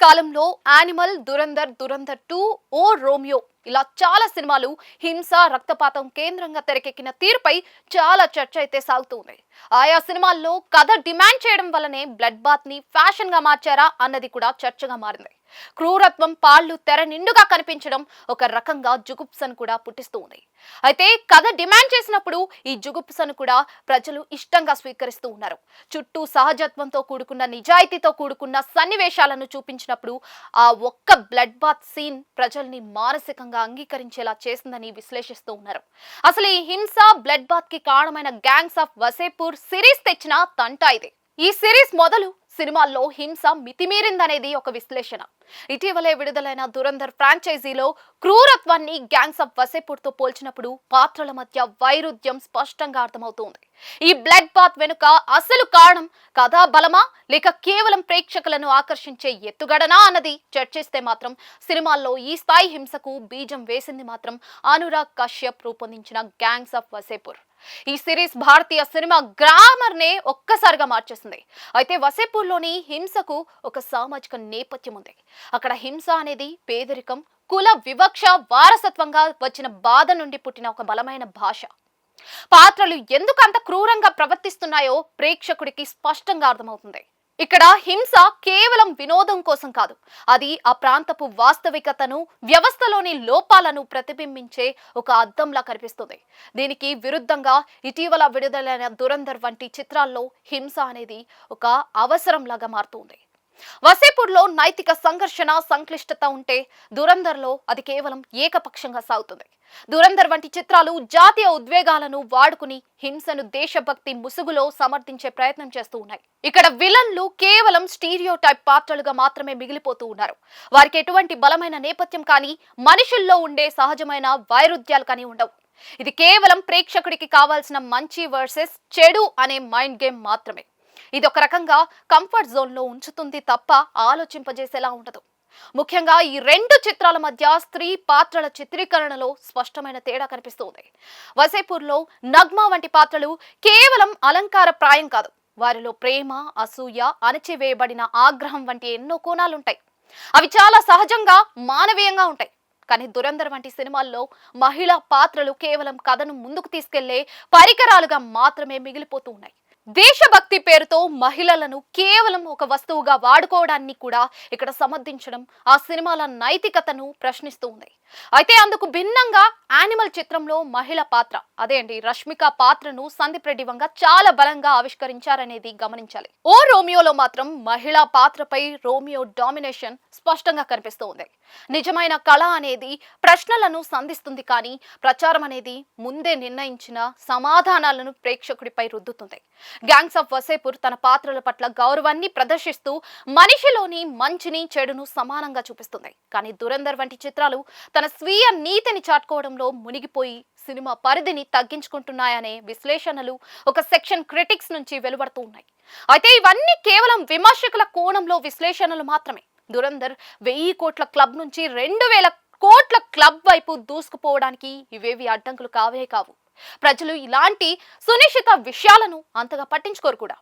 కాలంలో యానిమల్, దురంధర్, దురంధర్ 2, ఓ రోమియో ఇలా చాలా సినిమాలు హింస, రక్తపాతం కేంద్రంగా తెరకెక్కిన తీరుపై చాలా చర్చ అయితే సాగుతుంది. ఆయా సినిమాల్లో కథ డిమాండ్ చేయడం వల్లనే బ్లడ్ బాత్ ని ఫ్యాషన్ గా మార్చారా అన్నది కూడా చర్చగా మారింది. క్రూరత్వం, పాళ్లు తెర నిండుగా కనిపించడం ఒక రకంగా జుగుప్సను కూడా పుట్టిస్తూ ఉంది. అయితే కథ డిమాండ్ చేసినప్పుడు ఈ జుగుప్సను కూడా ప్రజలు ఇష్టంగా స్వీకరిస్తూ ఉన్నారు. చుట్టూ సహజత్వంతో కూడుకున్న, నిజాయితీతో కూడుకున్న సన్నివేశాలను చూపించినప్పుడు ఆ ఒక్క బ్లడ్ బాత్ సీన్ ప్రజల్ని మానసికంగా అంగీకరించేలా చేసిందని విశ్లేషిస్తూ ఉన్నారు. అసలు ఈ హింస, బ్లడ్ బాత్ కి కారణమైన గ్యాంగ్స్ ఆఫ్ వసేపూర్ సిరీస్ తెచ్చిన తంట ఇది. ఈ సిరీస్ మొదలు సినిమాల్లో హింస మితిమీరిందనేది ఒక విశ్లేషణ. ఇటీవలే విడుదలైన దురంధర్ ఫ్రాంచైజీలో క్రూరత్వాన్ని గ్యాంగ్స్ ఆఫ్ వసేపూర్ తో పోల్చినప్పుడు పాత్రల మధ్య వైరుధ్యం స్పష్టంగా అర్థమవుతోంది. ఈ బ్లడ్ బాత్ వెనుక అసలు కారణం కథా బలమా, లేక కేవలం ప్రేక్షకులను ఆకర్షించే ఎత్తుగడనా అన్నది చర్చిస్తే మాత్రం సినిమాల్లో ఈ స్థాయి హింసకు బీజం వేసింది మాత్రం అనురాగ్ కశ్యప్ రూపొందించిన గ్యాంగ్స్ ఆఫ్ వసేపూర్. ఈ సిరీస్ భారతీయ సినిమా గ్రామర్ నే ఒక్కసారిగా మార్చేసింది. అయితే వసేపూర్లోని హింసకు ఒక సామాజిక నేపథ్యం ఉంది. అక్కడ హింస అనేది పేదరికం, కుల వివక్ష, వారసత్వంగా వచ్చిన బాధ నుండి పుట్టిన ఒక బలమైన భాష. పాత్రలు ఎందుకు అంత క్రూరంగా ప్రవర్తిస్తున్నాయో ప్రేక్షకుడికి స్పష్టంగా అర్థమవుతుంది. ఇక్కడ హింస కేవలం వినోదం కోసం కాదు, అది ఆ ప్రాంతపు వాస్తవికతను, వ్యవస్థలోని లోపాలను ప్రతిబింబించే ఒక అద్దంలా కనిపిస్తుంది. దీనికి విరుద్ధంగా ఇటీవల విడుదలైన దురంధర్ వంటి చిత్రాల్లో హింస అనేది ఒక అవసరంలాగా మారుతుంది. వసేపూర్లో నైతిక సంఘర్షణ, సంక్లిష్టత ఉంటే దురంధర్లో అది కేవలం ఏకపక్షంగా సాగుతుంది. దురంధర్ వంటి చిత్రాలు జాతీయ ఉద్వేగాలను వాడుకుని హింసను దేశభక్తి ముసుగులో సమర్థించే ప్రయత్నం చేస్తూ ఉన్నాయి. ఇక్కడ విలన్లు కేవలం స్టీరియోటైప్ పాత్రలుగా మాత్రమే మిగిలిపోతూ ఉన్నారు. వారికి ఎటువంటి బలమైన నేపథ్యం కానీ, మనుషుల్లో ఉండే సహజమైన వైరుధ్యాలు కానీ ఉండవు. ఇది కేవలం ప్రేక్షకుడికి కావాల్సిన మంచి వర్సెస్ చెడు అనే మైండ్ గేమ్ మాత్రమే. ఇది ఒక రకంగా కంఫర్ట్ జోన్ లో ఉంచుతుంది తప్ప ఆలోచింపజేసేలా ఉండదు. ముఖ్యంగా ఈ రెండు చిత్రాల మధ్య స్త్రీ పాత్రల చిత్రీకరణలో స్పష్టమైన తేడా కనిపిస్తుంది. వసేపూర్లో నగ్మా వంటి పాత్రలు కేవలం అలంకార ప్రాయం కాదు. వారిలో ప్రేమ, అసూయ, అణచివేయబడిన ఆగ్రహం వంటి ఎన్నో కోణాలుంటాయి. అవి చాలా సహజంగా, మానవీయంగా ఉంటాయి. కానీ దురంధర్ వంటి సినిమాల్లో మహిళా పాత్రలు కేవలం కథను ముందుకు తీసుకెళ్లే పరికరాలుగా మాత్రమే మిగిలిపోతూ ఉన్నాయి. దేశభక్తి పేరుతో మహిళలను కేవలం ఒక వస్తువుగా వాడుకోవడాన్ని కూడా ఇక్కడ సమర్థించడం ఆ సినిమాల నైతికతను ప్రశ్నిస్తూ ఉంది. అయితే అందుకు భిన్నంగా యానిమల్ చిత్రంలో మహిళ పాత్ర, రష్మిక పాత్రను సందీప్ రెడ్డి వంగ చాలా బలంగా ఆవిష్కరించారనేది గమనించాలి. ఓ రోమియోలో మాత్రం మహిళా పాత్రపై రోమియో డామినేషన్ స్పష్టంగా కనిపిస్తూ ఉంది. నిజమైన కళ అనేది ప్రశ్నలను సంధిస్తుంది, కానీ ప్రచారం అనేది ముందే నిర్ణయించిన సమాధానాలను ప్రేక్షకుడిపై రుద్దుతుంది. గ్యాంగ్స్ ఆఫ్ వసేపూర్ తన పాత్రల పట్ల గౌరవాన్ని ప్రదర్శిస్తూ మనిషిలోని మంచిని, చెడును సమానంగా చూపిస్తుంది. కానీ దురంధర్ వంటి చిత్రాలు తన స్వీయ నీతిని చాటుకోవడంలో మునిగిపోయి సినిమా పరిధిని తగ్గించుకుంటున్నాయనే విశ్లేషణలు ఒక సెక్షన్ క్రిటిక్స్ నుంచి వెలువడుతూ ఉన్నాయి. అయితే ఇవన్నీ కేవలం విమర్శకుల కోణంలో విశ్లేషణలు మాత్రమే. దురంధర్ 1000 కోట్ల క్లబ్ నుంచి 2000 కోట్ల క్లబ్ వైపు దూసుకుపోవడానికి ఇవేవి అడ్డంకులు కావే కావు. ప్రజలు ఇలాంటి సునిశ్చిత విషయాలను అంతగా పట్టించుకోరు కూడా.